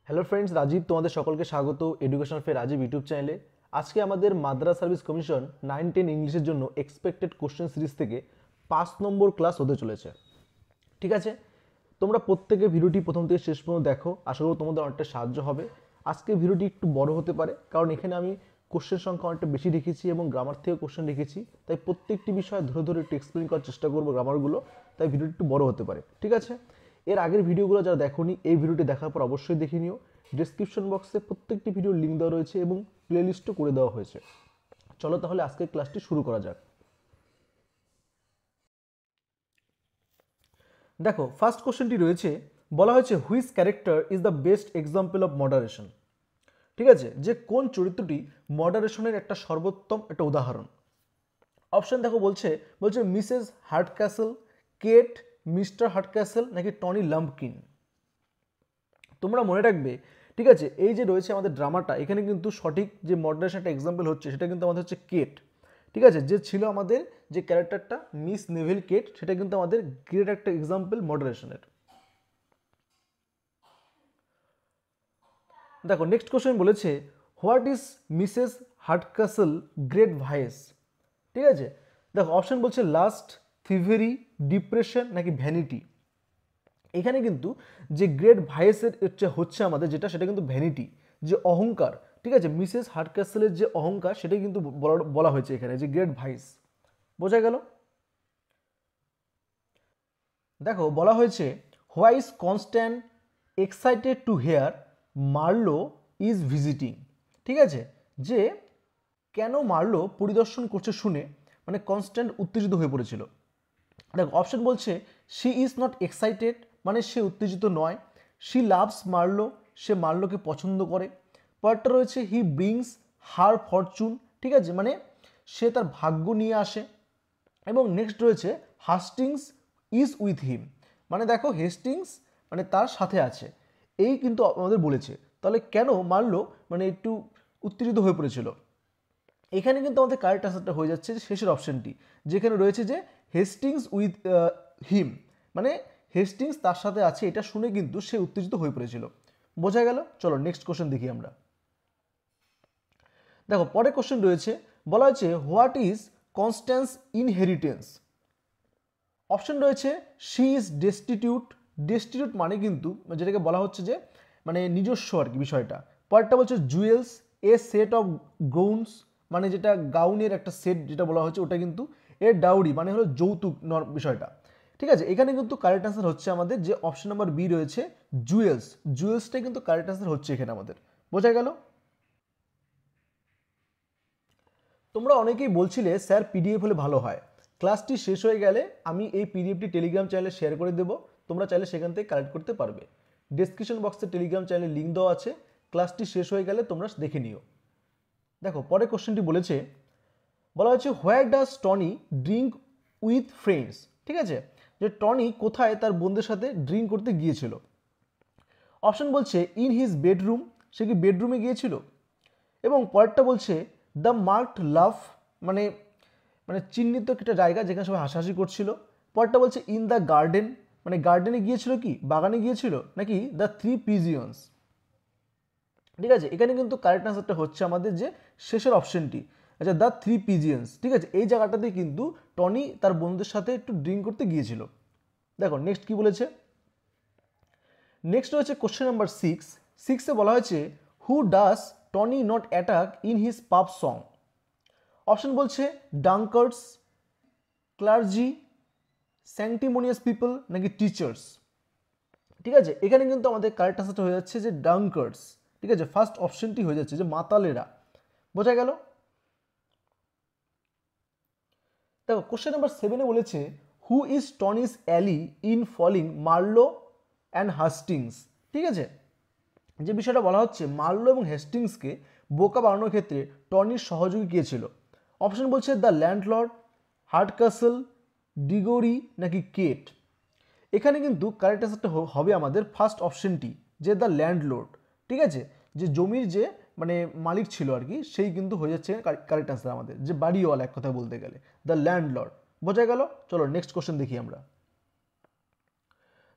Hello friends, Rajib তোমাদের সকলকে স্বাগত এডুকেশন ফের রাজীব ইউটিউব চ্যানেলে। আজকে আমাদের মাদ্রাস সার্ভিস কমিশন 9-10 ইংলিশের জন্য এক্সপেক্টেড কোশ্চেন সিরিজ থেকে 5 নম্বর ক্লাস হতে চলেছে। ঠিক আছে, তোমরা প্রত্যেকে ভিডিওটি প্রথম থেকে শেষ পর্যন্ত দেখো, আশা করি তোমাদের অনেকটা সাহায্য হবে। আজকে ভিডিওটি একটু বড় হতে পারে, কারণ এখানে আমি কোশ্চেন সংখ্যা অনেকটা বেশি রেখেছি এবং গ্রামার থেকে কোশ্চেন রেখেছি, তাই প্রত্যেকটি বিষয় ধরে ধরে একটু এক্সপ্লেন করার চেষ্টা করবো গ্রামারগুলো, তাই ভিডিওটি একটু বড় হতে পারে। ঠিক আছে, এর আগের ভিডিওগুলো যারা দেখোনি এই ভিডিওটি দেখার পর অবশ্যই দেখে নিও। ডেসক্রিপশন বক্সে প্রত্যেকটি ভিডিওর লিঙ্ক দেওয়া রয়েছে এবং প্লেলিস্টও করে দেওয়া হয়েছে। চলো তাহলে আজকের ক্লাসটি শুরু করা যাক। দেখো, ফার্স্ট কোশ্চেনটি রয়েছে, বলা হয়েছে which character is the best example of moderation. ঠিক আছে, যে কোন চরিত্রটি মডারেশনের একটা সর্বোত্তম একটা উদাহরণ। অপশন দেখো, বলছে বলছে মিসেস হার্টক্যাসেল, কেট, মিস্টার হার্টক্যাসেল নাকি টনি লাম্পকিন। তোমরা মনে রাখবে, ঠিক আছে, এই যে রয়েছে আমাদের ড্রামাটা, এখানে কিন্তু সঠিক যে মডারেশন একটা এক্সাম্পল হচ্ছে সেটা কিন্তু আমাদের হচ্ছে কেট। ঠিক আছে, যে ছিল আমাদের যে ক্যারেক্টারটা মিস নেভিল কেট, সেটা কিন্তু আমাদের গ্রেট একটা এক্সাম্পল মডারেশনের। দেখো নেক্সট কোশ্চেন বলেছে what is Mrs Hardcastle great vice. ঠিক আছে, দেখো অপশন বলছে লাস্ট, থিভেরি, ডিপ্রেশন নাকি ভ্যানিটি। এখানে কিন্তু যে গ্রেট ভাইসের হচ্ছে আমাদের যেটা, সেটা কিন্তু ভ্যানিটি, যে অহংকার। ঠিক আছে, মিসেস হার্টক্যাসেলের যে অহংকার সেটাই কিন্তু বলা হয়েছে এখানে, যে গ্রেট ভাইস। বোঝা গেল। দেখো বলা হয়েছে why is constant excited to hear Marlow is visiting. ঠিক আছে, যে কেন মার্লো পরিদর্শন করছে শুনে মানে কনস্ট্যান্ট উত্তেজিত হয়ে পড়েছিল। দেখো অপশন বলছে শি ইজ নট এক্সাইটেড, মানে সে উত্তেজিত নয়। শি লাভস মার্লো, সে মার্লোকে পছন্দ করে। পরেরটা রয়েছে হি ব্রিংস হার ফরচুন। ঠিক আছে, মানে সে তার ভাগ্য নিয়ে আসে। এবং নেক্সট রয়েছে হাস্টিংস ইজ উইথ হিম, মানে দেখো হেস্টিংস মানে তার সাথে আছে। এই কিন্তু আমাদের বলেছে, তাহলে কেন মারলো মানে একটু উত্তেজিত হয়ে পড়েছিল। এখানে কিন্তু আমাদের কারেক্ট আনসারটা হয়ে যাচ্ছে যে শেষের অপশনটি, যেখানে রয়েছে যে হেস্টিংস উইথ হিম, মানে হেস্টিংস তার সাথে আছে, এটা শুনে কিন্তু সে উত্তেজিত হয়ে পড়েছিল। বোঝা গেল। চলো নেক্সট কোশ্চেন দেখি আমরা। দেখো পরের কোশ্চেন রয়েছে, বলা হচ্ছে হোয়াট ইজ কনস্ট্যান্স ইনহেরিটেন্স। অপশন রয়েছে শি ইজ ডেস্টিটিউট। ডেস্টিটিউট মানে কিন্তু যেটাকে বলা হচ্ছে যে মানে নিজস্ব আর কি বিষয়টা। পরেরটা বলছে জুয়েলস এ সেট অফ গৌনস, মানে যেটা গাউনের একটা সেট যেটা বলা হচ্ছে ওটা কিন্তু এর ডাউরি মানে হলো যৌতুক বিষয়টা। ঠিক আছে, এখানে কিন্তু কারেক্ট আনসার হচ্ছে আমাদের যে অপশন নাম্বার বি রয়েছে জুয়েলস। জুয়েলসটাই কিন্তু কারেক্ট আনসার হচ্ছে এখানে আমাদের। বোঝা গেল। তোমরা অনেকেই বলছিলে স্যার পিডিএফ হলে ভালো হয়। ক্লাসটি শেষ হয়ে গেলে আমি এই পিডিএফটি টেলিগ্রাম চ্যানেলে শেয়ার করে দেবো, তোমরা চাইলে সেখান থেকে কালেক্ট করতে পারবে। ডেসক্রিপশন বক্সে টেলিগ্রাম চ্যানেলের লিঙ্ক দেওয়া আছে, ক্লাসটি শেষ হয়ে গেলে তোমরা দেখে নিও। দেখো পরের কোশ্চেনটি বলেছে, বলা হচ্ছে where does Tony drink with friends. ঠিক আছে, যে টনি কোথায় তার বন্ধুদের সাথে ড্রিঙ্ক করতে গিয়েছিল। অপশন বলছে ইন হিজ বেডরুম, সে কি বেডরুমে গিয়েছিল। এবং পরেরটা বলছে দ্য মার্কড লাভ, মানে মানে চিহ্নিত একটা জায়গা যেখানে সবাই হাসাহাসি করছিল। পরেরটা বলছে ইন দ্য গার্ডেন, মানে গার্ডেনে গিয়েছিল কি বাগানে গিয়েছিল, নাকি দ্য থ্রি পিজিয়ন্স। ঠিক আছে, এখানে কিন্তু কারেক্ট আনসারটা হচ্ছে আমাদের যে শেষের অপশনটি, আচ্ছা দ্য থ্রি পিজিয়ন্স। ঠিক আছে, এই জায়গাটাতে কিন্তু টনি তার বন্ধুদের সাথে একটু ড্রিঙ্ক করতে গিয়েছিল। দেখো নেক্সট কি বলেছে। নেক্সট হচ্ছে কোশ্চেন নাম্বার 6। 6-এ বলা হয়েছে who does Tony not attack in his pub song. Option বলছে ডাঙ্কার্স, ক্লার্জি, স্যাংটিমোনিয়াস পিপল নাকি টিচার্স। ঠিক আছে, এখানে কিন্তু আমাদের কারেক্ট আনসারটা হয়ে যাচ্ছে যে ডাঙ্কার্স। ঠিক আছে, ফার্স্ট অপশনটি হয়ে যাচ্ছে যে মাতালেরা। বোঝা গেল। দেখো কোশ্চেন নাম্বার 7-এ বলেছে who is Tony's ally in foiling Marlow and Hastings. ঠিক আছে, যে বিষয়টা বলা হচ্ছে মার্লো এবং হেস্টিংসকে বোকা বানানোর ক্ষেত্রে টনির সহযোগী কে ছিল। অপশন বলছে দ্য ল্যান্ডলর্ড, হার্টক্যাসল, ডিগোরি নাকি কেট। এখানে কিন্তু কারেক্ট আনসারটা হবে আমাদের ফার্স্ট অপশনটি, যে দ্য ল্যান্ডলর্ড। ঠিক আছে, যে জমির যে মানে মালিক ছিল আর কি, সেই কিন্তু হয়ে যাচ্ছে কারেক্ট আনসার আমাদের, যে বাড়িওয়ালা এক কথা বলতে গেলে দ্য ল্যান্ডলর্ড। বোঝা গেল। চলো নেক্সট কোশ্চেন দেখি আমরা।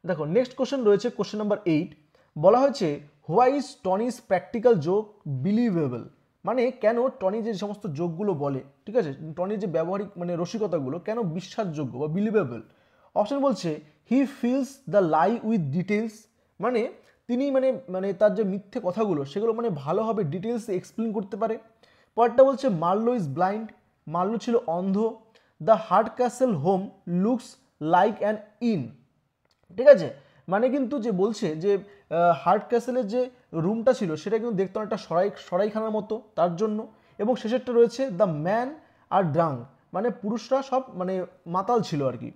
দেখো নেক্সট কোশ্চেন রয়েছে কোশ্চেন নাম্বার 8। বলা হয়েছে why is Tönnies practical joke believable, মানে কেন টনি যে সমস্ত জোকগুলো বলে, ঠিক আছে, টনির যে ব্যবহারিক মানে রসিকতাগুলো কেন বিশ্বাসযোগ্য বা বিলিভেবল। অপশন বলছে he feels the lie with details, মানে তিনি মানে মানে তার যে মিথ্যে কথাগুলো সেগুলো মানে ভালোভাবে ডিটেলসে এক্সপ্লেন করতে পারে। পরেরটা বলছে মার্লো ইজ ব্লাইন্ড, মার্লো ছিল অন্ধ। The hard castle home looks like an in, ঠিক আছে, মানে কিন্তু যে বলছে যে হার্ড ক্যাসেলের যে রুমটা ছিল সেটা কিন্তু দেখতে অনেকটা সরাইখানার মতো তার জন্য। এবং শেষেরটা রয়েছে দ্য ম্যান আর ড্রাঙ্ক, মানে পুরুষরা সব মানে মাতাল ছিল আর কি,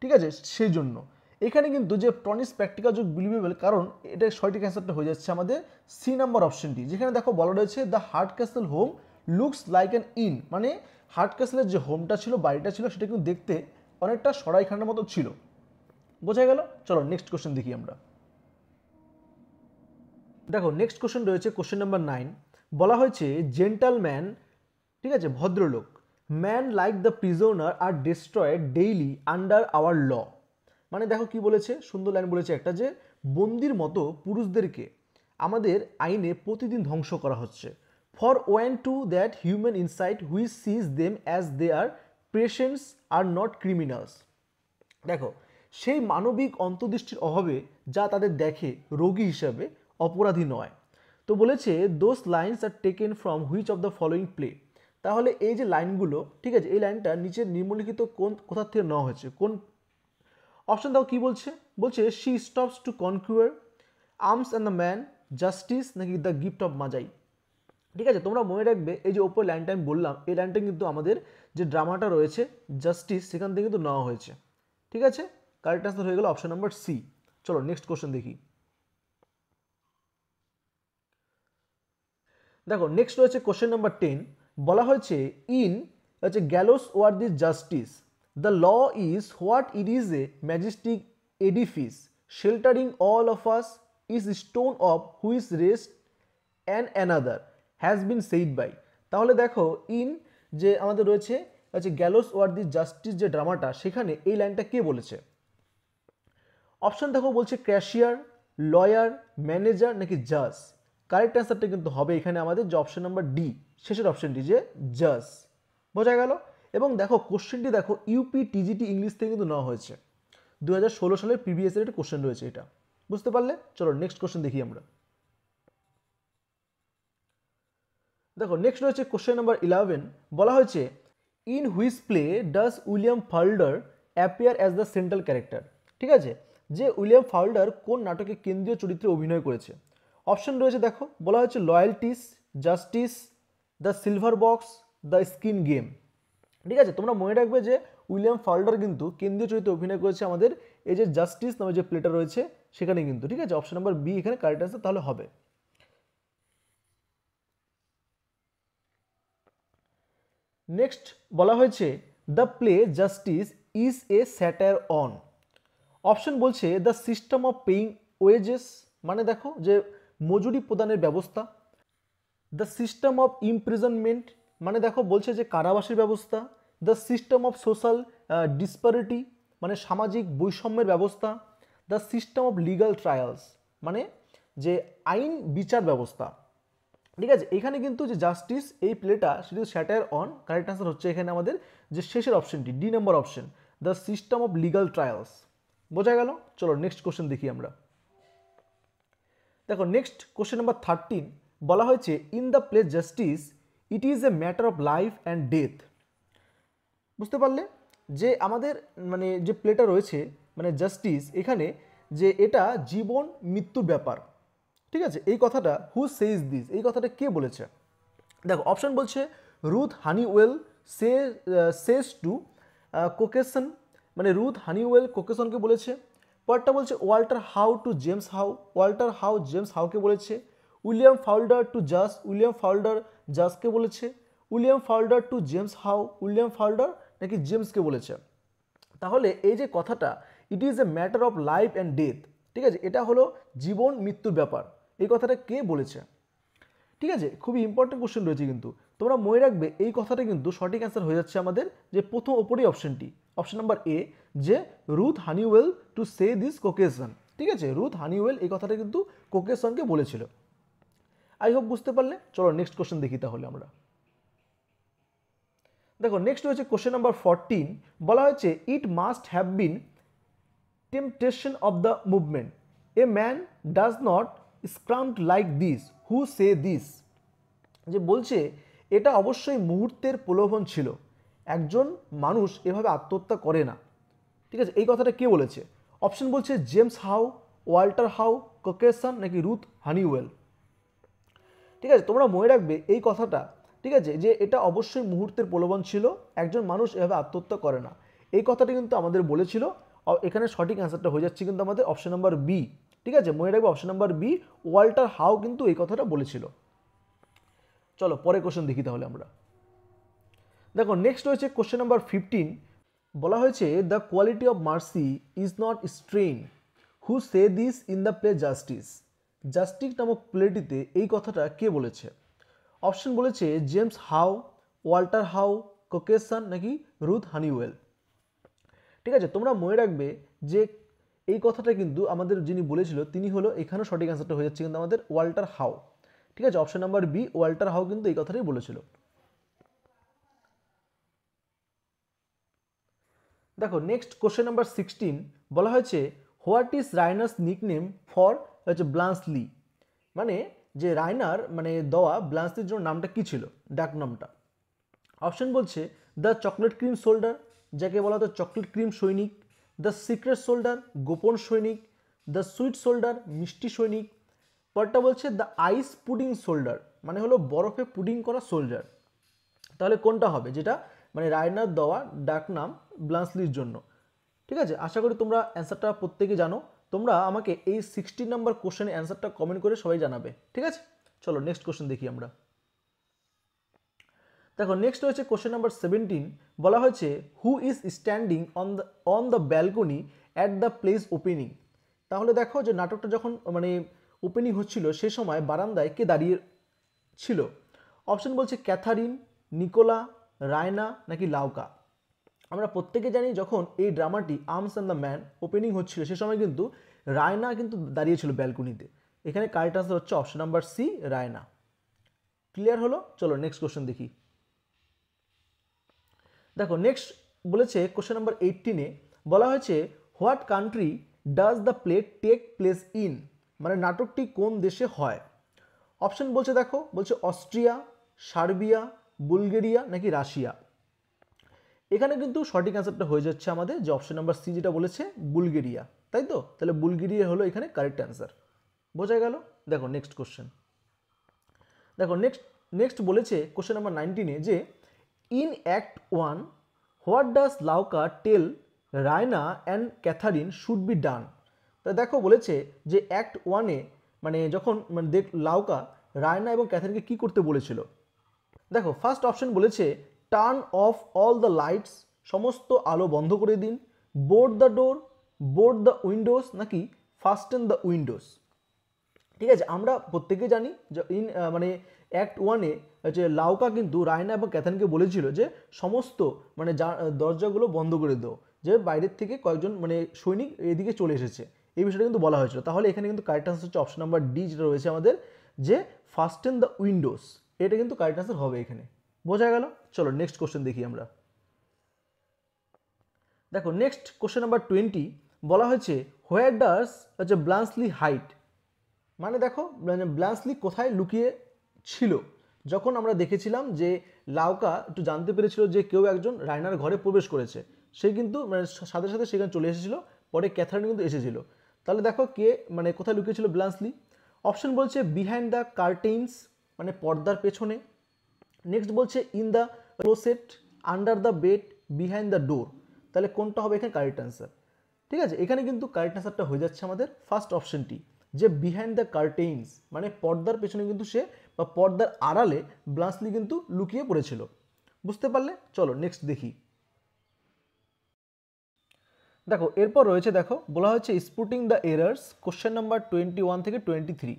ঠিক আছে, সেই জন্য এখানে কিন্তু যে টনিস প্র্যাকটিক্যাল যোগ বিলিভেবল, কারণ এটা সঠিক অ্যান্সারটা হয়ে যাচ্ছে আমাদের সি নাম্বার অপশনটি, যেখানে দেখো বলা রয়েছে the hard castle home looks like an in, মানে হার্ড ক্যাসেলের যে হোমটা ছিল বাড়িটা ছিল সেটা কিন্তু দেখতে অনেকটা সরাইখানার মতো ছিল। বোঝা গেল? চলো নেক্সট কোশ্চেন দেখি আমরা। দেখো নেক্সট কোশ্চেন রয়েছে কোশ্চেন নাম্বার 9, বলা হয়েছে জেন্টালম্যান, ঠিক আছে, ভদ্রলোক, man like the prisoner are destroyed daily under our law, মানে দেখো কি বলেছে, সুন্দর লাইন বলেছে একটা, যে বন্দির মতো পুরুষদেরকে আমাদের আইনে প্রতিদিন ধ্বংস করা হচ্ছে। For owing to that human insight which sees them as they are patients are not criminals, দেখো সেই মানবিক অন্তর্দৃষ্টির অভাবে যা তাদের দেখে রোগী হিসাবে অপরাধী নয়। তো বলেছে those lines are taken from which of the following play, তাহলে এই যে লাইনগুলো, ঠিক আছে, এই লাইনটা নিচের নিম্নলিখিত কোথা থেকে নেওয়া হয়েছে, কোন অপশন দাও কি বলছে, বলছে she stoops to conquer, arms and the man, justice, নাকি দ্য গিফট অফ মাজাই। ঠিক আছে, তোমরা মনে রাখবে এই যে ওপর লাইনটা আমি বললাম এই লাইনটা কিন্তু আমাদের যে ড্রামাটা রয়েছে জাস্টিস সেখান থেকে কিন্তু নেওয়া হয়েছে। ঠিক আছে, কারেক্ট আনসার হয়ে গেল অপশন নাম্বার সি। চলো নেক্সট কোশ্চেন দেখি। দেখো নেক্সট রয়েছে কোশ্চেন নাম্বার 10, বলা হয়েছে ইন হচ্ছে gallows war the justice the law is what it is a majestic edifice sheltering all of us is stone of which rest and another has been said by. তাহলে দেখো in যে আমাদের রয়েছে হচ্ছে gallows war the justice যে ড্রামাটা, সেখানে এই লাইনটা কে বলেছে। অপশন দেখো বলছে ক্যাশিয়ার, লয়ার, ম্যানেজার, নাকি জাজ। কারেক্ট অ্যান্সারটা কিন্তু হবে এখানে আমাদের যে অপশন নাম্বার ডি, শেষের অপশনটি, যে জাজ। বোঝা গেল? এবং দেখো কোশ্চেনটি দেখো ইউপি টিজিটি ইংলিশ থেকে কিন্তু নেওয়া হয়েছে, 2016 সালের প্রিভিয়াস এর একটা কোশ্চেন রয়েছে এটা, বুঝতে পারলে? চলো নেক্সট কোশ্চেন দেখি আমরা। দেখো নেক্সট রয়েছে কোশ্চেন নাম্বার 11, বলা হয়েছে in which play does William Falder appear as the central character. ঠিক আছে, যে উইলিয়াম ফাউল্ডার কোন নাটকে কেন্দ্রীয় চরিত্রে অভিনয় করেছে। অপশন রয়েছে দেখো, বলা হয়েছে loyalties, justice, the silver box, the skin game. ঠিক আছে, তোমরা মনে রাখবে যে উইলিয়াম ফাউল্ডার কিন্তু কেন্দ্রীয় চরিত্রে অভিনয় করেছে আমাদের এই যে জাস্টিস নামে যে প্লেটা রয়েছে সেখানে কিন্তু। ঠিক আছে, অপশন নাম্বার বি এখানে কারেক্ট আনসার তাহলে হবে। নেক্সট বলা হয়েছে the play justice is a satire on. Option বলছে the system of paying wages, মানে দেখো যে মজুরি প্রদানের ব্যবস্থা। দ্য সিস্টেম অফ ইমপ্রিজনমেন্ট, মানে দেখো বলছে যে কারাবাসের ব্যবস্থা। দ্য সিস্টেম অফ সোশ্যাল ডিসপারিটি, মানে সামাজিক বৈষম্যের ব্যবস্থা। The system of legal trials, মানে যে আইন বিচার ব্যবস্থা। ঠিক আছে, এখানে কিন্তু যে জাস্টিস এই প্লেটা সেটি স্যাটায়ার অন, কারেক্ট আনসার হচ্ছে এখানে আমাদের যে শেষের অপশনটি, D number option, the system of legal trials. বোঝা গেল? চলো নেক্সট কোশ্চেন দেখি আমরা। দেখো নেক্সট কোশ্চেন নাম্বার 13, বলা হয়েছে in the play justice it is a matter of life and death. বুঝতে পারলে যে আমাদের মানে যে প্লেটা রয়েছে মানে জাস্টিস, এখানে যে এটা জীবন মৃত্যুর ব্যাপার। ঠিক আছে, এই কথাটা হু সেজ দিস, এই কথাটা কে বলেছে। দেখো অপশন বলছে Ruth Honeywill says to Cokeson, মানে রুথ হানিওয়েল কোকেসনকে বলেছে। পরটা বলছে Walter How to James How, Walter How James হাউকে বলেছে। উইলিয়াম ফাউল্ডার টু জাজ, উইলিয়াম ফাউল্ডার জাজকে বলেছে। William Falder to James How, William Falder নাকি জেমসকে বলেছে। তাহলে এই যে কথাটা it is a matter of life and death, ঠিক আছে, এটা হলো জীবন মৃত্যুর ব্যাপার, এই কথাটা কে বলেছে। ঠিক আছে, খুবই ইম্পর্টেন্ট কোশ্চেন রয়েছে কিন্তু তোমরা মনে রাখবে এই কথাটা কিন্তু সঠিক অ্যান্সার হয়ে যাচ্ছে আমাদের যে প্রথম ওপরেই অপশনটি, অপশন নাম্বার এ, যে Ruth Honeywell to say this occasion. ঠিক আছে, রুথ হানিওয়েল এই কথাটা কিন্তু কোকেসনকে বলেছিল। আই হোপ বুঝতে পারলে। চলো নেক্সট কোশ্চেন দেখি তাহলে আমরা। দেখো নেক্সট হচ্ছে কোশ্চেন নাম্বার 14, বলা হয়েছে it must have been temptation of the movement, a man does not scrump like this, who say this. যে বলছে এটা অবশ্যই মুহূর্তের প্রলোভন ছিল, একজন মানুষ এভাবে আত্মহত্যা করে না। ঠিক আছে, এই কথাটা কে বলেছে? অপশন বলছে James How, Walter How, Cokeson নাকি রুথ হানিওয়েল। ঠিক আছে, তোমরা মনে রাখবে এই কথাটা, ঠিক আছে, যে এটা অবশ্যই মুহূর্তের প্রলোভন ছিল, একজন মানুষ এভাবে আত্মহত্যা করে না। এই কথাটা কিন্তু আমাদের বলেছিল। এখানে সঠিক অ্যান্সারটা হয়ে যাচ্ছে কিন্তু আমাদের অপশন নাম্বার বি। ঠিক আছে, মনে রাখবে option number B, Walter How কিন্তু এই কথাটা বলেছিল। চলো পরে কোশ্চেন দেখি তাহলে আমরা। দেখো নেক্সট হয়েছে কোশ্চেন নাম্বার 15, বলা হয়েছে the quality of mercy is not strain, who say this in the play Justice. Justice নামক প্লেটিতে এই কথাটা কে বলেছে? অপশন বলেছে James How, Walter How, Cokeson নাকি রুথ হানিওয়েল। ঠিক আছে, তোমরা মনে রাখবে যে এই কথাটা কিন্তু আমাদের যিনি বলেছিল তিনি হলো, এখানেও সঠিক অ্যান্সারটা হয়ে যাচ্ছে কিন্তু আমাদের ওয়াল্টার হাউ। ঠিক আছে, option number B, Walter How কিন্তু এই কথাটাই বলেছিল। দেখো নেক্সট কোশ্চেন নাম্বার 16, বলা হয়েছে হোয়াট ইজ রাইনার্স নিকনেম ফর হচ্ছে ব্লান্সলি, মানে যে রাইনার মানে দেওয়া ব্লান্সলির জন্য নামটা কি ছিল, ডাক নামটা। অপশন বলছে দ্য চকলেট ক্রিম সোল্ডার, যাকে বলা হতো চকলেট ক্রিম সৈনিক, দ্য সিক্রেট সোল্ডার, গোপন সৈনিক, দ্য সুইট সোল্ডার, মিষ্টি সৈনিক। পরটা বলছে দ্য আইস পুডিং সোল্ডার, মানে হলো বরফে পুডিং করা সোলজার। তাহলে কোনটা হবে, যেটা মানে রায়নার দেওয়া ডাক নাম ব্লান্সলির জন্য? ঠিক আছে, আশা করি তোমরা অ্যান্সারটা প্রত্যেকে জানো। তোমরা আমাকে এই 16 নাম্বার কোশ্চেনের অ্যান্সারটা কমেন্ট করে সবাই জানাবে। ঠিক আছে, চলো নেক্সট কোশ্চেন দেখি আমরা। দেখো নেক্সট হচ্ছে কোশ্চেন নাম্বার 17, বলা হয়েছে who is standing on the balcony at the place opening. তাহলে দেখো যে নাটকটা যখন মানে ওপেনিং হচ্ছিল সে সময় বারান্দায় কে দাঁড়িয়ে ছিল? অপশন বলছে ক্যাথারিন, নিকোলা, রায়না নাকি লাউকা। আমরা প্রত্যেকে জানি যখন এই ড্রামাটি arms and the man opening হচ্ছিল সে সময় কিন্তু রায়না কিন্তু দাঁড়িয়েছিল ব্যালকনিতে। এখানে কারেক্ট আনসার হচ্ছে option number C, Raina. Clear হলো? চলো নেক্সট কোশ্চেন দেখি। দেখো নেক্সট বলেছে কোশ্চেন নাম্বার 18-এ বলা হয়েছে what country does the play take place in, মানে নাটকটি কোন দেশে হয়? অপশন বলছে দেখো, বলছে অস্ট্রিয়া, সার্বিয়া, বুলগেরিয়া নাকি রাশিয়া। এখানে কিন্তু সঠিক অ্যান্সারটা হয়ে যাচ্ছে আমাদের যে অপশন নাম্বার সি যেটা বলেছে বুলগেরিয়া, তাই তো? তাহলে বুলগেরিয়া হলো এখানে কারেক্ট অ্যান্সার। বোঝা গেল? দেখো নেক্সট কোশ্চেন। দেখো নেক্সট বলেছে কোশ্চেন নাম্বার 19-এ যে in act 1 what does Louka tell Raina and Catherine should be done. তা দেখো বলেছে যে অ্যাক্ট 1-এ মানে যখন মানে লাউকা রায়না এবং ক্যাথারিনকে কি করতে বলেছিল? দেখো ফার্স্ট অপশন বলেছে turn off all the lights, সমস্ত আলো বন্ধ করে দিন, board the door, board the Windows নাকি ফাস্টেন দ্য উইন্ডোজ। ঠিক আছে, আমরা প্রত্যেকে জানি যে মানে অ্যাক্ট 1-এ যে লাউকা কিন্তু রায়না এবং ক্যাথারিনকে বলেছিল যে সমস্ত মানে দরজাগুলো বন্ধ করে দাও, যে বাইরের থেকে কয়েকজন মানে সৈনিক এদিকে চলে এসেছে, এই বিষয়টা কিন্তু বলা হয়েছিল। তাহলে এখানে কিন্তু কারেক্ট আনসার হচ্ছে অপশন নাম্বার ডি যেটা রয়েছে আমাদের, যে ফাস্টেন দ্য উইন্ডোজ, এটা কিন্তু কারেক্ট আনসার হবে এখানে। বোঝা গেল? চলো নেক্সট কোশ্চেন দেখি আমরা। দেখো নেক্সট কোশ্চেন নাম্বার 20 বলা হয়েছে হোয়ার ডাজ হচ্ছে ব্লান্সলি হাইট, মানে দেখো মানে ব্লান্সলি কোথায় লুকিয়ে ছিল? যখন আমরা দেখেছিলাম যে লাউকা একটু জানতে পেরেছিল যে কেউ একজন রায়নার ঘরে প্রবেশ করেছে, সে কিন্তু মানে সাথে সাথে সেখানে চলে এসেছিল, পরে ক্যাথারিন কিন্তু এসেছিল। তাহলে দেখো কে মানে কোথায় লুকিয়েছিল ব্লান্সলি? অপশন বলছে বিহাইন্ড দ্য কার্টেইনস, মানে পর্দার পেছনে। নেক্সট বলছে in the closet, under the bed, behind the door. তাহলে কোনটা হবে এখানে কারেক্ট অ্যান্সার? ঠিক আছে, এখানে কিন্তু কারেক্ট অ্যান্সারটা হয়ে যাচ্ছে আমাদের ফার্স্ট অপশনটি, যে বিহাইন্ড দ্য কার্টেইনস, মানে পর্দার পেছনে কিন্তু সে বা পর্দার আড়ালে ব্লান্সলি কিন্তু লুকিয়ে পড়েছিল। বুঝতে পারলে? চলো নেক্সট দেখি। দেখো এরপর রয়েছে, দেখো বলা হচ্ছে স্পুটিং দ্য এরার্স, কোশ্চেন নাম্বার 21 থেকে 23।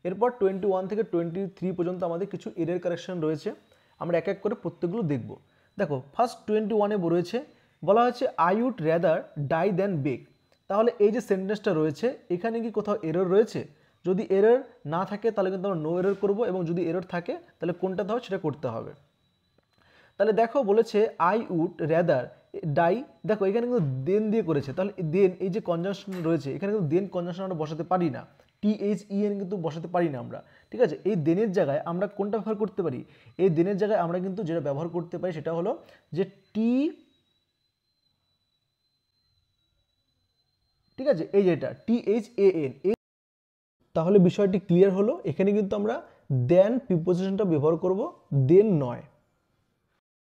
এরপর 21 থেকে 23 পর্যন্ত আমাদের কিছু এরর কারেকশন রয়েছে, আমরা এক এক করে প্রত্যেকগুলো দেখব। দেখো ফার্স্ট 21-এ রয়েছে, বলা হচ্ছে I would rather die than beg, তাহলে এই যে সেন্টেন্সটা রয়েছে এখানে কি কোথাও এরর রয়েছে? যদি এরর না থাকে তাহলে কিন্তু আমরা নো এরর করব, এবং যদি এরর থাকে তাহলে কোনটাতে হবে সেটা করতে হবে। তাহলে দেখো বলেছে আই উড রেদার ডাই, দেখো এখানে কিন্তু দেন দিয়ে করেছে, তাহলে দেন এই যে কনজাংশন রয়েছে এখানে কিন্তু দেন কনজাংশন আমরা বসাতে পারি না, THEN কিন্তু বসাতে পারি না আমরা, ঠিক আছে। এই দেনের জায়গায় আমরা কোনটা ব্যবহার করতে পারি? এই দেনের জায়গায় আমরা কিন্তু যেটা ব্যবহার করতে পারি সেটা হলো যে ঠিক আছে, এই যেটা THAN। তাহলে বিষয়টি ক্লিয়ার হলো, এখানে কিন্তু আমরা দেন প্রিপোজিশনটা ব্যবহার করব, দেন নয়।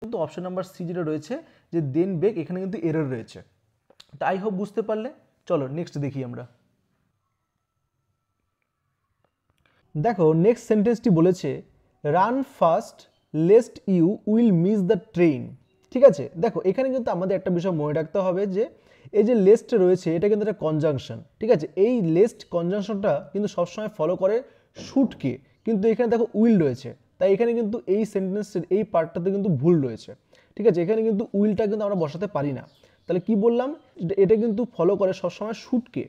কিন্তু অপশন নাম্বার সি যেটা রয়েছে যে দেন বেক, এখানে কিন্তু এরর রয়েছে। তো আই হোপ বুঝতে পারলে। চলো নেক্সট দেখি আমরা। দেখো নেক্সট সেন্টেন্সটি বলেছে run fast lest you will miss the train. ঠিক আছে, দেখো এখানে কিন্তু আমাদের একটা বিষয় মনে রাখতে হবে যে এই যে লেস্ট রয়েছে এটা কিন্তু একটা কনজাংশন, ঠিক আছে। এই লেস্ট কনজাংশনটা কিন্তু সবসময় ফলো করে শুটকে, কিন্তু এখানে দেখো উইল রয়েছে, তাই এখানে কিন্তু এই সেন্টেন্সের এই পার্টটাতে কিন্তু ভুল রয়েছে, ঠিক আছে। এখানে কিন্তু উইলটা কিন্তু আমরা বসাতে পারি না। তাহলে কি বললাম, এটা কিন্তু ফলো করে সবসময় শুটকে,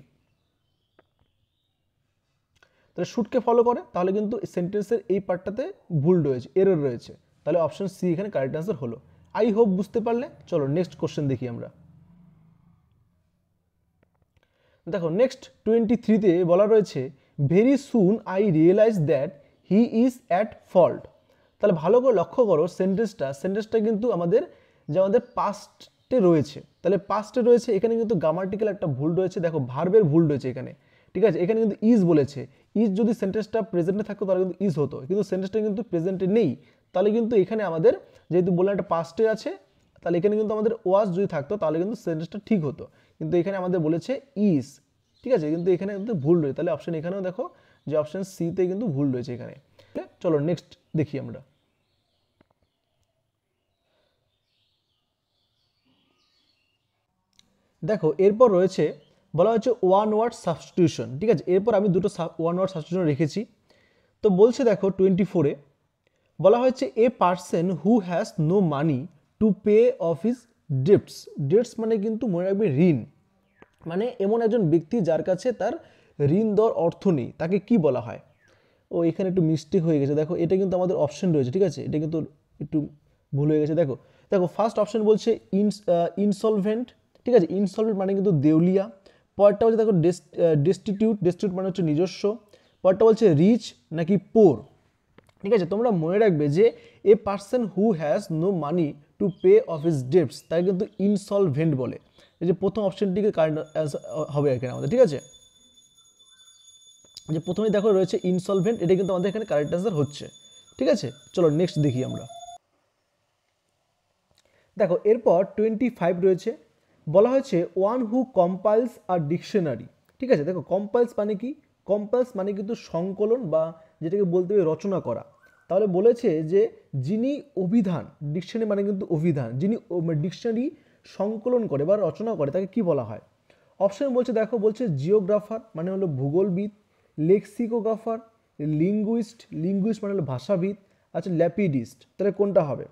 তাহলে শুটকে ফলো করে, তাহলে কিন্তু সেন্টেন্সের এই পার্টটাতে ভুল রয়েছে, এরর রয়েছে। তাহলে অপশন সি এখানে কারেক্ট অ্যান্সার হলো। আই হোপ বুঝতে পারলে। চলো নেক্সট কোশ্চেন দেখি আমরা। দেখো নেক্সট 23তে বলা রয়েছে very soon I realise that he is at fault. তাহলে ভালো করে লক্ষ্য করো সেন্টেন্সটা কিন্তু আমাদের যে আমাদের পাস্টে রয়েছে, তাহলে পাস্টে রয়েছে, এখানে কিন্তু গ্রামাটিক্যাল একটা ভুল রয়েছে, দেখো ভার্বের ভুল রয়েছে এখানে, ঠিক আছে। এখানে কিন্তু ইজ বলেছে, ইজ যদি সেন্টেন্সটা প্রেজেন্টে থাকতো তাহলে কিন্তু ইজ হতো, কিন্তু সেন্টেন্সটা কিন্তু প্রেজেন্টে নেই, তাহলে কিন্তু এখানে আমাদের যেহেতু বললাম একটা পাস্টে আছে, তাহলে এখানে কিন্তু আমাদের ওয়াজ যদি থাকতো তাহলে কিন্তু সেন্টেন্সটা ঠিক হতো, কিন্তু এখানে আমাদের বলেছে ইজ, ঠিক আছে, কিন্তু এখানে কিন্তু ভুল রয়েছে। তাহলে অপশন এখানেও দেখো যে অপশন সিতে কিন্তু ভুল রয়েছে এখানে। চলো নেক্সট দেখি আমরা। দেখো এরপর রয়েছে বলা হচ্ছে ওয়ান ওয়ার্ড সাবস্টিটিউশন, ঠিক আছে। এরপর আমি দুটো ওয়ান ওয়ার্ড সাবস্টিটিউশন রেখেছি। তো বলছে দেখো 24-এ বলা হয়েছে a person who has no money to pay off his debts. Debts মানে কিন্তু মনে রাখবে ঋণ, মানে এমন একজন ব্যক্তি যার কাছে তার ঋণ দেওয়ার অর্থ নেই, তাকে কি বলা হয়? ও এখানে একটু মিস্টেক হয়ে গেছে, দেখো এটা কিন্তু আমাদের অপশন রয়েছে, ঠিক আছে, এটা কিন্তু একটু ভুল হয়ে গেছে। দেখো দেখো ফার্স্ট অপশন বলছে ইনসলভেন্ট, ঠিক আছে, ইনসলভেন্ট মানে কিন্তু দেউলিয়া। পরেরটা বলছে দেখো ডেস্টিটিউট মানে হচ্ছে নিজস্ব। পরেরটা বলছে রিচ নাকি পোর, ঠিক আছে। তোমরা মনে রাখবে যে a person who has no money to pay off his debts তাই কিন্তু ইনসলভেন্ট বলে। এই যে প্রথম অপশনটিকে কারেক্ট হবে এখানে আমাদের, ঠিক আছে। যে প্রথমেই দেখো রয়েছে ইনসলভেন্ট, এটা কিন্তু আমাদের এখানে কারেক্ট অ্যান্সার হচ্ছে, ঠিক আছে। চলো নেক্সট দেখি আমরা। দেখো এরপর 25 রয়েছে, বলা হয়েছে ওয়ান হু কম্পাইলস আ ডিকশনারি, ঠিক আছে। দেখো কম্পাইলস মানে কি? কম্পাইলস মানে কিন্তু সংকলন বা যেটাকে বলতে হবে রচনা করা। তাহলে বলেছে যে যিনি অভিধান, ডিকশনারি মানে কিন্তু অভিধান, যিনি ডিকশনারি সংকলন করে বা রচনা করে তাকে কি বলা হয়? অপশন বলছে দেখো বলছে জিওগ্রাফার মানে হলো ভূগোলবিদ, লেক্সিকোগ্রাফার, লিঙ্গুইস্ট মানে হলো ভাষাবিদ, আচ্ছা ল্যাপিডিস্ট, তাহলে কোনটা হবে?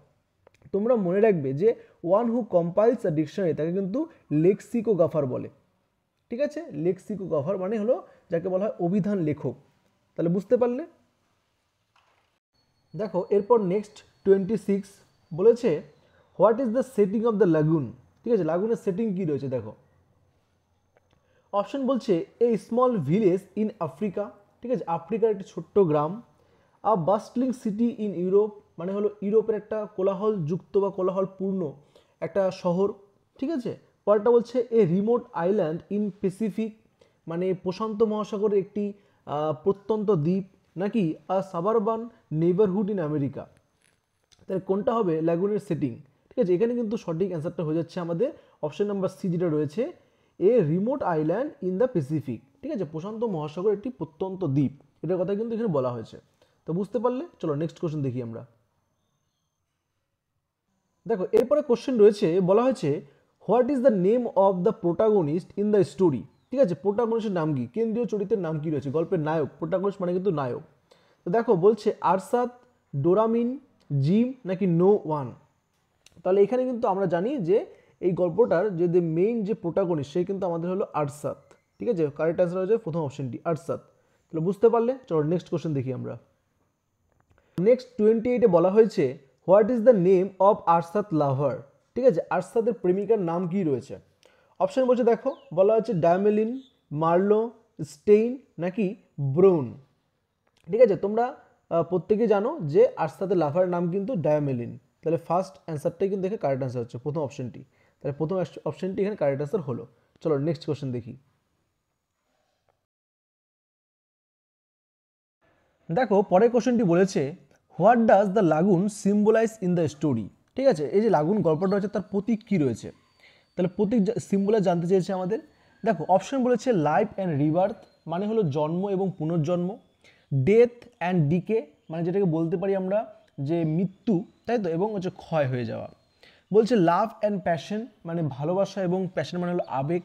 তোমরা মনে রাখবে যে ওয়ান হু কম্পাইলস আ ডিকশনারি তাকে কিন্তু লেক্সিকোগ্রাফার বলে, ঠিক আছে। লেক্সিকোগ্রাফার মানে হলো যাকে বলা হয় অভিধান লেখক। তাহলে বুঝতে পারলে। দেখো এরপর নেক্সট 26 বলেছে what is the setting of the lagoon, ঠিক আছে, লাগুনের সেটিং কি রয়েছে দেখো। অপশন বলছে a small village in Africa, ঠিক আছে, আফ্রিকার একটি ছোট্ট গ্রাম। A bustling city in Europe মানে হলো ইউরোপের একটা কোলাহল যুক্ত বা কোলাহলপূর্ণ একটা শহর, ঠিক আছে। পরেরটা বলছে এ রিমোট আইল্যান্ড ইন প্যাসিফিক মানে প্রশান্ত মহাসাগরের একটি প্রত্যন্ত দ্বীপ, নাকি আ সাবারবান নেইবারহুড ইন আমেরিকা। তাহলে কোনটা হবে ল্যাগুনের সেটিং? ঠিক আছে, এখানে কিন্তু সঠিক অ্যান্সারটা হয়ে যাচ্ছে আমাদের অপশন নাম্বার সি যেটা রয়েছে এ remote island in the Pacific, ঠিক আছে, প্রশান্ত মহাসাগর একটি প্রত্যন্ত দ্বীপ, এটার কথা কিন্তু এখানে বলা হয়েছে। তো বুঝতে পারলে। চলো নেক্সট কোশ্চেন দেখি আমরা। দেখো এরপরে কোশ্চেন রয়েছে বলা হয়েছে what is the name of the protagonist in the story, ঠিক আছে, প্রোটাগনিস্টের নাম কি, কেন্দ্রীয় চরিত্রের নাম কি রয়েছে, গল্পের নায়ক, প্রোটাগনিস্ট মানে কিন্তু নায়ক। তো দেখো বলছে আরসাদ, ডোরামিন, জিম নাকি নো ওয়ান। তাহলে এখানে কিন্তু আমরা জানি যে এই গল্পটার যে মেইন যে প্রোটাগনিস্ট সেই কিন্তু আমাদের হলো আরসাত। ঠিক আছে, কারেক্ট অ্যান্সার হয়ে যায় প্রথম অপশনটি আরসাত। তাহলে বুঝতে পারলে, চলো নেক্সট কোশ্চেন দেখি আমরা। নেক্সট 28-এ বলা হয়েছে what is the name of Arsat lover. ঠিক আছে, আরসাতের প্রেমিকার নাম কি রয়েছে? অপশন বলছে, দেখো বলা হচ্ছে ডায়ামেলিন, মার্লো, স্টেইন নাকি ব্রাউন। ঠিক আছে, তোমরা প্রত্যেকে জানো যে আরসাতের লাভারের নাম কিন্তু ডায়ামেলিন। তাহলে ফার্স্ট অ্যান্সারটাই কিন্তু এখানে কারেক্ট অ্যান্সার হচ্ছে প্রথম অপশনটি। তাহলে প্রথম অপশনটি এখানে কারেক্ট অ্যান্সার হলো। চলো নেক্সট কোশ্চেন দেখি। দেখো পরের কোশ্চেনটি বলেছে what does the lagoon symbolize in the story. ঠিক আছে, এই যে লাগুন গল্পটা রয়েছে তার প্রতীক কী রয়েছে? তাহলে প্রতীক সিম্বলাইজ জানতে চেয়েছে আমাদের। দেখো অপশন বলেছে লাইফ অ্যান্ড রিবার্থ, মানে হলো জন্ম এবং পুনর্জন্ম। ডেথ অ্যান্ড ডিকে, মানে যেটাকে বলতে পারি আমরা যে মৃত্যু, তাই তো, এবং হচ্ছে ক্ষয় হয়ে যাওয়া। বলছে লাভ অ্যান্ড প্যাশন, মানে ভালোবাসা এবং প্যাশন মানে হলো আবেগ।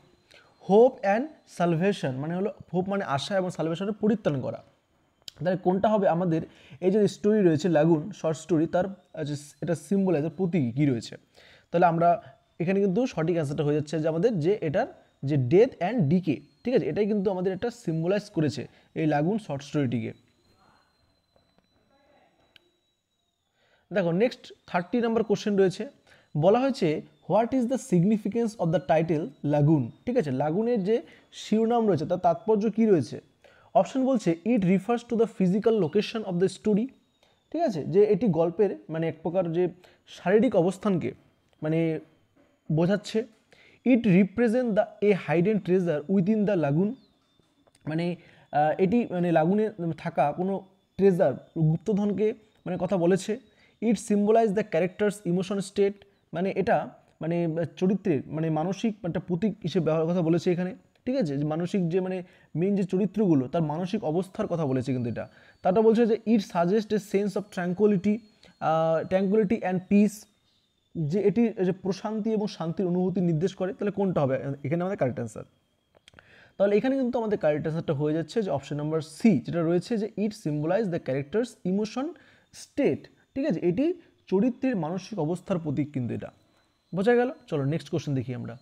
হোপ অ্যান্ড সালভেশন, মানে হলো হোপ মানে আশা এবং সালভেশনের পরিত্রাণ করা। তাহলে কোনটা হবে আমাদের এই যে স্টোরি রয়েছে লাগুন শর্ট স্টোরি, তার এটা সিম্বলাইজের প্রতীক কী রয়েছে? তাহলে আমরা এখানে কিন্তু সঠিক অ্যান্সারটা হয়ে যাচ্ছে যে আমাদের যে এটার যে ডেথ অ্যান্ড ডিকে। ঠিক আছে, এটাই কিন্তু আমাদের একটা সিম্বলাইজ করেছে এই লাগুন শর্ট স্টোরিটিকে। দেখো নেক্সট 30 নম্বর কোশ্চেন রয়েছে, বলা হয়েছে what is the significance of the title lagoon. ঠিক আছে, লাগুনের যে শিরোনাম রয়েছে তার তাৎপর্য কী রয়েছে? অপশন বলছে it refers to the physical location of the story. ঠিক আছে, যে এটি গল্পের মানে এক প্রকার যে শারীরিক অবস্থানকে মানে বোঝাচ্ছে। It represent the a hidden treasure within the lagoon, মানে এটি মানে লাগুনে থাকা কোনো ট্রেজার গুপ্তধনকে মানে কথা বলেছে। It symbolize the characters emotion state, মানে এটা মানে চরিত্রের মানে মানসিক একটা প্রতীক হিসেবে ব্যবহার কথা বলেছে এখানে। ঠিক আছে, যে মানসিক যে মানে মেইন যে চরিত্রগুলো তার মানসিক অবস্থার কথা বলেছে কিন্তু এটা। তারটা বলছে যে it suggest a sense of tranquillity and peace, যে এটি যে প্রশান্তি এবং শান্তির অনুভূতি নির্দেশ করে। তাহলে কোনটা হবে এখানে আমাদের কারেক্ট অ্যান্সার? তাহলে এখানে কিন্তু আমাদের কারেক্ট অ্যান্সারটা হয়ে যাচ্ছে যে অপশন নাম্বার সি, যেটা রয়েছে যে it symbolize the characters emotion state. ঠিক আছে, এটি চরিত্রের মানসিক অবস্থার প্রতীক কিন্তু এটা। বোঝা গেল? চলো নেক্সট কোশ্চেন দেখি আমরা।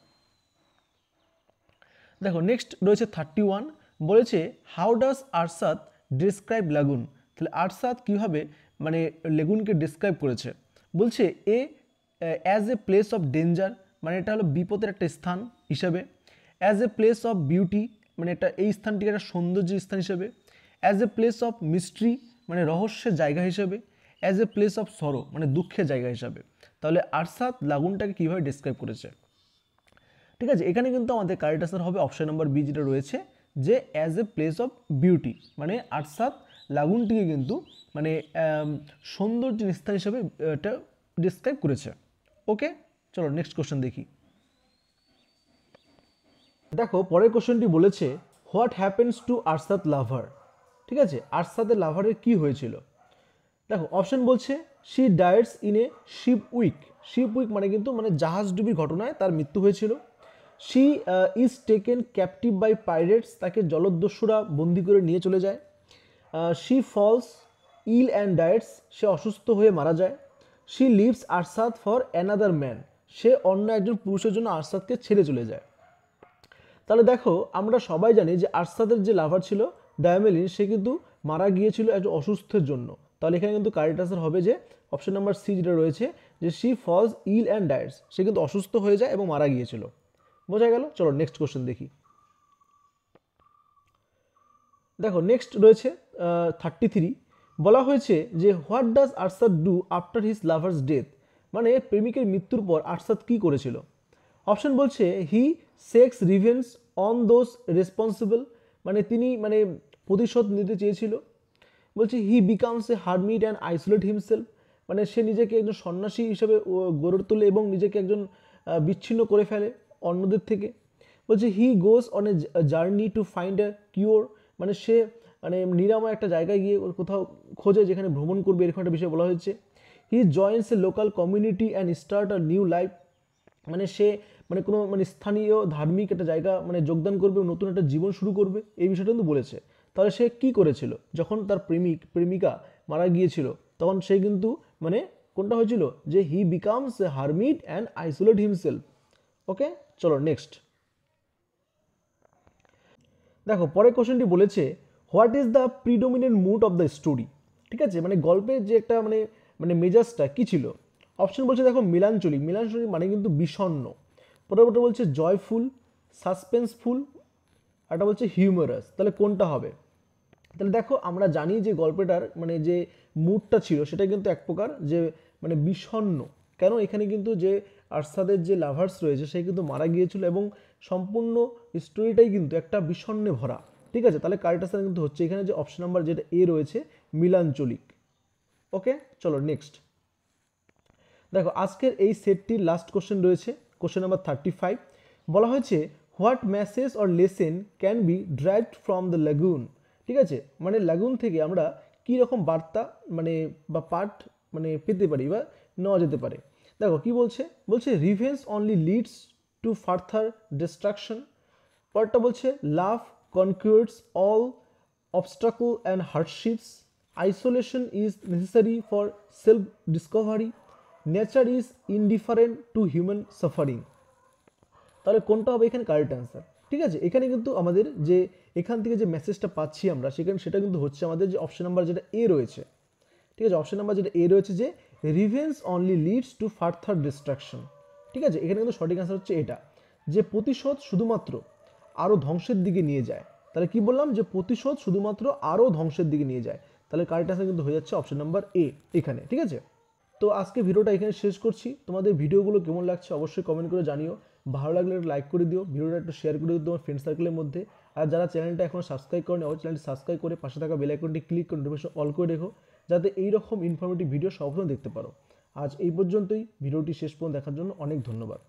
দেখো নেক্সট রয়েছে 31, বলেছে হাউ ডাজ আরসাত ডিসক্রাইব লাগুন। তাহলে আরসাত কীভাবে মানে লেগুনকে ডিসক্রাইব করেছে? বলছে as a place of danger, মানে এটা হলো বিপদের একটা স্থান হিসাবে। As a place of beauty, মানে এটা এই স্থানটিকে একটা সৌন্দর্যের স্থান হিসেবে। As a place of mystery, মানে রহস্যের জায়গা হিসেবে। As a place of sorrow, মানে দুঃখের জায়গা হিসাবে। তাহলে আরসাত লাগুনটাকে কীভাবে ডিসক্রাইব করেছে? ঠিক আছে, এখানে কিন্তু আমাদের কারেক্ট আনসার হবে অপশন নাম্বার বি, যেটা রয়েছে যে as a place of beauty, মানে আরসাত লাগুনটিকে কিন্তু মানে সৌন্দর্যের স্থান হিসেবে এটা ডিসক্রাইব করেছে। ওকে, চলো নেক্সট কোশ্চেন দেখি। দেখো পরের কোশ্চেনটি বলেছে what happens to Arsat lover. ঠিক আছে, আরসাতের লাভারের কি হয়েছিল? দেখো অপশন বলছে she dies in a shipwreck. Shipwreck মানে কিন্তু মানে জাহাজডুবির ঘটনায় তার মৃত্যু হয়েছিল। She is taken captive by pirates, তাকে জলদস্যুরা বন্দি করে নিয়ে চলে যায়। She falls ill and dies, সে অসুস্থ হয়ে মারা যায়। She leaves Arsat for another man, সে অন্য একজন পুরুষের জন্য আরসাদকে ছেড়ে চলে যায়। তাহলে দেখো আমরা সবাই জানি যে আরসাদের যে লাভার ছিল ডায়ামেলিন, সে কিন্তু মারা গিয়েছিল একজন অসুস্থের জন্য। তাহলে এখানে কিন্তু কারেক্ট আনসার হবে যে অপশন নাম্বার সি, যেটা রয়েছে যে she falls ill and dies, সে কিন্তু অসুস্থ হয়ে যায় এবং মারা গিয়েছিল। বোঝা গেল? চলো নেক্সট কোশ্চেন দেখি। দেখো নেক্সট রয়েছে 33, বলা হয়েছে যে what does Arsat do after his lovers death, মানে প্রেমিকের মৃত্যুর পর আরসাদ কী করেছিল? অপশন বলছে he seeks revenge on those responsible, মানে তিনি মানে প্রতিশোধ নিতে চেয়েছিল। বলছে he becomes a hermit and isolate himself, মানে সে নিজেকে একজন সন্ন্যাসী হিসেবে গড়ে তোলে এবং নিজেকে একজন বিচ্ছিন্ন করে ফেলে অন্যদের থেকে। বলছে he goes on a journey to find a cure, মানে সে মানে নিরাময় একটা জায়গায় গিয়ে কোথাও খোঁজে যেখানে ভ্রমণ করবে, এরকম একটা বিষয় বলা হয়েছে। He joins a local community and start a new life, মানে সে মানে কোনো মানে স্থানীয় ধার্মিক একটা জায়গা মানে যোগদান করবে, নতুন একটা জীবন শুরু করবে, এই বিষয়টা কিন্তু বলেছে। তাহলে সে কি করেছিল যখন তার প্রেমিকা মারা গিয়েছিল? তখন সে কিন্তু মানে কোনটা হয়েছিল যে he becomes a hermit and isolate himself. Okay, চলো নেক্সট। দেখো পরের কোশ্চেনটি বলেছে what is the predominant mood of the story. ঠিক আছে, মানে গল্পের যে একটা মানে মানে মেজাজটা কী ছিল। অপশন বলছে দেখো মিলাঞ্চলিক, মিলাঞ্চলিক মানে কিন্তু বিষণ্ণ। পরবর্তী বলছে জয়ফুল, সাসপেন্সফুল, একটা বলছে হিউমারাস। তাহলে কোনটা হবে? তাহলে দেখো আমরা জানি যে গল্পটার মানে যে মুডটা ছিল সেটা কিন্তু এক প্রকার যে মানে বিষণ্ণ। কেন? এখানে কিন্তু যে আরশাদের যে লাভার্স রয়েছে সে কিন্তু মারা গিয়েছিল এবং সম্পূর্ণ স্টোরিটাই কিন্তু একটা বিষণ্ণে ভরা। ঠিক আছে, তাহলে কারেক্ট আনসার কিন্তু হচ্ছে এখানে যে অপশন নাম্বার যেটা এ রয়েছে মিলাঞ্চলিক। ওকে, চলো নেক্সট। দেখো আজকের এই সেটটির লাস্ট কোশ্চেন রয়েছে, কোশ্চেন নাম্বার 35। বলা হয়েছে what message or lesson can be derived from the lagoon. ঠিক আছে, মানে ল্যাগুন থেকে আমরা কী রকম বার্তা মানে বা পাঠ মানে পেতে পারি বা নেওয়া যেতে পারে। দেখো কি বলছে, বলছে revenge only leads to further destruction. পরেরটা বলছে love conquers all obstacle and hardships. Isolation is necessary for self discovery. Nature is indifferent to human suffering. তাহলে কোনটা হবে এখানে কারেক্ট অ্যান্সার? ঠিক আছে, এখানে কিন্তু আমাদের যে এখান থেকে যে মেসেজটা পাচ্ছি আমরা সেটা কিন্তু হচ্ছে আমাদের যে অপশন নাম্বার যেটা এ রয়েছে। ঠিক আছে, অপশন নাম্বার যেটা এ রয়েছে যে revenge only leads to further destruction. ঠিক আছে, এখানে কিন্তু সঠিক অ্যান্সার হচ্ছে এটা, যে প্রতিশোধ শুধুমাত্র আরও ধ্বংসের দিকে নিয়ে যায়। তাহলে কি বললাম, যে প্রতিশোধ শুধুমাত্র আরও ধ্বংসের দিকে নিয়ে যায়। তাহলে কারেক্ট অ্যান্সার কিন্তু হয়ে যাচ্ছে অপশন নাম্বার এ এখানে। ঠিক আছে, তো আজকে ভিডিওটা এখানে শেষ করছি। তোমাদের ভিডিওগুলো কেমন লাগছে অবশ্যই কমেন্ট করে জানিও। ভালো লাগলে একটা লাইক করে দিও, ভিডিওটা একটু শেয়ার করে দিও তোমার ফ্রেন্ড সার্কেলের মধ্যে। আর যারা চ্যানেলটা এখনো সাবস্ক্রাইব করেনি অবশ্যই চ্যানেলটি সাবস্ক্রাইব করে পাশে থাকা বেল আইকনটি ক্লিক করে নোটিফিকেশন অল করে রেখো, যাতে এইরকম ইনফরমেটিভ ভিডিও সবসময় দেখতে পারো। আজ এই পর্যন্তই, ভিডিওটি শেষ পর্যন্ত দেখার জন্য অনেক ধন্যবাদ।